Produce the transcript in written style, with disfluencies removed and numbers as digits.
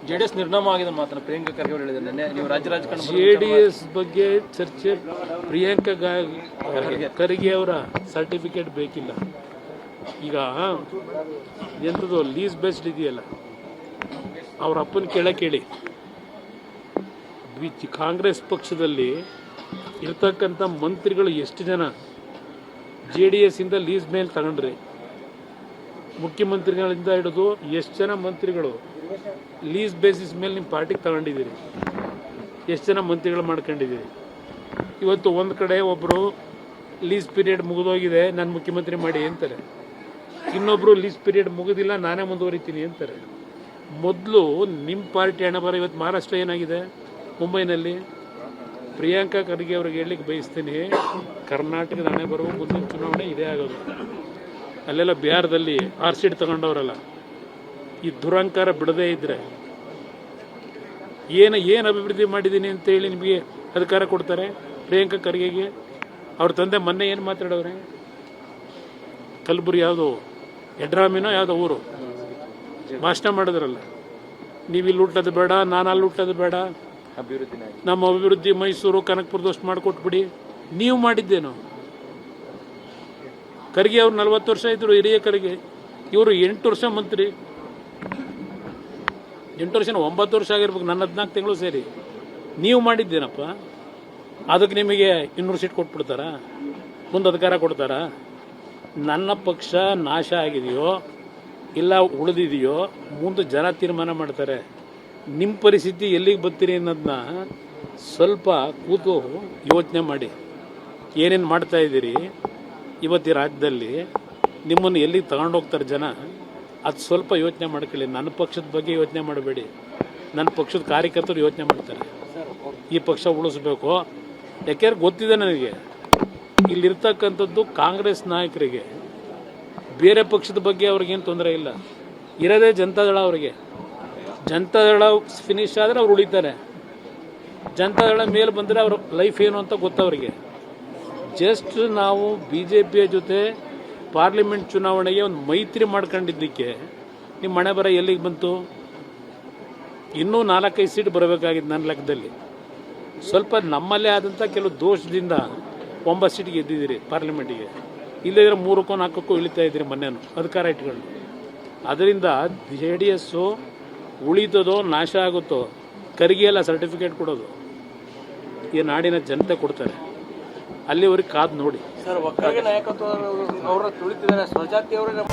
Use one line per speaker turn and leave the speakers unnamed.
JDS ನಿರ್ನಾಮ ಆಗಿದೆ ಮಾತ್ರ ಪ್ರಿಯಾಂಕಾ ಖರ್ಗೆ ಅವರು ಹೇಳಿದ್ದಾರೆ. ನಿನ್ನೆ ನೀವು ರಾಜ್ಯ ರಾಜಕಾರಣ
ಜೆಡಿಎಸ್ ಬಗ್ಗೆ ಚರ್ಚೆ ಪ್ರಿಯಾಂಕಾ ಖರ್ಗೆ ಅವರ ಸರ್ಟಿಫಿಕೇಟ್ ಬೇಕಿಲ್ಲ. ಈಗ ಎಂಥದ್ದು ಲೀಸ್ ಬೇಸ್ಡ್ ಇದೆಯಲ್ಲ, ಅವ್ರ ಅಪ್ಪನ ಕೇಳಿ ಕಾಂಗ್ರೆಸ್ ಪಕ್ಷದಲ್ಲಿ ಇರ್ತಕ್ಕಂಥ ಮಂತ್ರಿಗಳು ಎಷ್ಟು ಜನ JDS ಇಂದ ಲೀಸ್ ಮೇಲೆ ತಗೊಂಡ್ರಿ? ಮುಖ್ಯಮಂತ್ರಿಗಳಿಂದ ಹಿಡಿದು ಎಷ್ಟು ಜನ ಮಂತ್ರಿಗಳು ಲೀಸ್ ಬೇಸಿಸ್ ಮೇಲೆ ನಿಮ್ಮ ಪಾರ್ಟಿಗೆ ತಗೊಂಡಿದ್ದೀರಿ? ಎಷ್ಟು ಜನ ಮಂತ್ರಿಗಳು ಮಾಡ್ಕೊಂಡಿದ್ದೀರಿ? ಇವತ್ತು ಒಂದು ಕಡೆ ಒಬ್ಬರು ಲೀಸ್ ಪೀರಿಯಡ್ ಮುಗಿದೋಗಿದೆ, ನಾನು ಮುಖ್ಯಮಂತ್ರಿ ಮಾಡಿ ಅಂತಾರೆ. ಇನ್ನೊಬ್ಬರು ಲೀಸ್ ಪೀರಿಯಡ್ ಮುಗಿದಿಲ್ಲ, ನಾನೇ ಮುಂದುವರಿತೀನಿ ಅಂತಾರೆ. ಮೊದಲು ನಿಮ್ಮ ಪಾರ್ಟಿ ಹಣ ಬರ. ಇವತ್ತು ಮಹಾರಾಷ್ಟ್ರ ಏನಾಗಿದೆ, ಮುಂಬೈನಲ್ಲಿ ಪ್ರಿಯಾಂಕಾ ಖರ್ಗೆ ಅವ್ರಿಗೆ ಹೇಳಲಿಕ್ಕೆ ಬಯಸ್ತೀನಿ, ಕರ್ನಾಟಕದ ಹಣೆ ಬರುವ ಮುಂದಿನ ಚುನಾವಣೆ ಇದೇ ಆಗೋದು. ಅಲ್ಲೆಲ್ಲ ಬಿಹಾರದಲ್ಲಿ 6 ಸೀಟ್ ತಗೊಂಡವರಲ್ಲ, ಈ ದುರಂಕಾರ ಬಿಡದೇ ಇದ್ರೆ ಏನು ಅಭಿವೃದ್ಧಿ ಮಾಡಿದ್ದೀನಿ ಅಂತೇಳಿ ನಿಮಗೆ ಅಧಿಕಾರ ಕೊಡ್ತಾರೆ ಪ್ರಿಯಾಂಕಾ ಖರ್ಗೆಗೆ? ಅವ್ರ ತಂದೆ ಮೊನ್ನೆ ಏನು ಮಾತಾಡೋರೆ? ಕಲಬುರಗಿ ಯಾವುದು ಯಡ್ರಾಮಿನೋ ಯಾವುದೋ ಊರು ಭಾಷಣ ಮಾಡಿದ್ರಲ್ಲ, ನೀವು ಇಲ್ಲಿ ಹುಟ್ಟೋದು ಬೇಡ, ನಾನು ಅಲ್ಲಿ ಹುಟ್ಟೋದು ಬೇಡ, ನಮ್ಮ ಅಭಿವೃದ್ಧಿ ಮೈಸೂರು ಕನಕಪುರದಷ್ಟು ಮಾಡಿಕೊಟ್ಬಿಡಿ. ನೀವು ಮಾಡಿದ್ದೇನು? ಖರ್ಗೆ ಅವ್ರು 40 ವರ್ಷ ಇದ್ರು, ಹಿರಿಯ ಖರ್ಗೆ. ಇವರು 8 ವರ್ಷ ಮಂತ್ರಿ, 8 ವರ್ಷ 9 ವರ್ಷ ಆಗಿರ್ಬೇಕು, ನನ್ನ 14 ತಿಂಗಳು ಸೇರಿ. ನೀವು ಮಾಡಿದ್ದೇನಪ್ಪ? ಅದಕ್ಕೆ ನಿಮಗೆ 200 ಸೀಟ್ ಕೊಟ್ಬಿಡ್ತಾರಾ? ಮುಂದೆ ಅಧಿಕಾರ ಕೊಡ್ತಾರಾ? ನನ್ನ ಪಕ್ಷ ನಾಶ ಆಗಿದೆಯೋ ಇಲ್ಲ ಉಳಿದಿದೆಯೋ ಮುಂದೆ ಜನ ತೀರ್ಮಾನ ಮಾಡ್ತಾರೆ. ನಿಮ್ಮ ಪರಿಸ್ಥಿತಿ ಎಲ್ಲಿಗೆ ಬರ್ತೀರಿ ಅನ್ನೋದನ್ನ ಸ್ವಲ್ಪ ಕೂತು ಯೋಚನೆ ಮಾಡಿ. ಏನೇನು ಮಾಡ್ತಾ ಇದ್ದೀರಿ ಇವತ್ತು ಈ ರಾಜ್ಯದಲ್ಲಿ, ನಿಮ್ಮನ್ನು ಎಲ್ಲಿಗೆ ತಗೊಂಡೋಗ್ತಾರೆ ಜನ, ಅದು ಸ್ವಲ್ಪ ಯೋಚನೆ ಮಾಡ್ಕೊಳ್ಳಿ. ನನ್ನ ಪಕ್ಷದ ಬಗ್ಗೆ ಯೋಚನೆ ಮಾಡಬೇಡಿ, ನನ್ನ ಪಕ್ಷದ ಕಾರ್ಯಕರ್ತರು ಯೋಚನೆ ಮಾಡ್ತಾರೆ. ಈ ಪಕ್ಷ ಉಳಿಸ್ಬೇಕು. ಯಾಕೆಂದ್ರೆ ಗೊತ್ತಿದೆ ನನಗೆ, ಇಲ್ಲಿರ್ತಕ್ಕಂಥದ್ದು ಕಾಂಗ್ರೆಸ್ ನಾಯಕರಿಗೆ ಬೇರೆ ಪಕ್ಷದ ಬಗ್ಗೆ ಅವ್ರಿಗೇನು ತೊಂದರೆ ಇಲ್ಲ. ಇರೋದೇ ಜನತಾದಳ. ಅವರಿಗೆ ಜನತಾದಳ ಫಿನಿಶ್ ಆದರೆ ಅವ್ರು ಉಳಿತಾರೆ. ಜನತಾದಳ ಮೇಲೆ ಬಂದರೆ ಅವ್ರ ಲೈಫ್ ಏನು ಅಂತ ಗೊತ್ತವರಿಗೆ. ಜಸ್ಟ್ ನಾವು BJPಯ ಜೊತೆ ಪಾರ್ಲಿಮೆಂಟ್ ಚುನಾವಣೆಗೆ ಒಂದು ಮೈತ್ರಿ ಮಾಡ್ಕೊಂಡಿದ್ದಕ್ಕೆ ನಿಮ್ಮ ಮನೆ ಬರ ಎಲ್ಲಿಗೆ ಬಂತು? ಇನ್ನೂ 4-5 ಸೀಟ್ ಬರಬೇಕಾಗಿತ್ತು ನನ್ನ ಲೆಕ್ಕದಲ್ಲಿ. ಸ್ವಲ್ಪ ನಮ್ಮಲ್ಲೇ ಆದಂಥ ಕೆಲವು ದೋಷದಿಂದ 9 ಸೀಟ್ ಗೆದ್ದಿದ್ದೀರಿ ಪಾರ್ಲಿಮೆಂಟಿಗೆ. ಇಲ್ಲದಿದ್ರೆ 3ಕ್ಕೋ 4ಕ್ಕೋ ಇಳಿತಾ ಇದ್ದೀರಿ ಮೊನ್ನೆನೂ ಅಧಿಕಾರ ಇಟ್ಕೊಂಡು. ಅದರಿಂದ JDS ಉಳಿತದೋ ನಾಶ ಆಗುತ್ತೋ, ಖರ್ಗೆ ಎಲ್ಲ ಸರ್ಟಿಫಿಕೇಟ್ ಕೊಡೋದು ಈ ನಾಡಿನ ಜನತೆ ಕೊಡ್ತಾರೆ. ಅಲ್ಲಿವರೆಗೆ ಕಾದು ನೋಡಿ.
ಸರ್, ಒಕ್ಕಲಿಗ ನಾಯಕತ್ವ ಅವರ ತುಳಿತಿದ್ದಾರೆ, ಸ್ವಜಾತಿಯವರೇ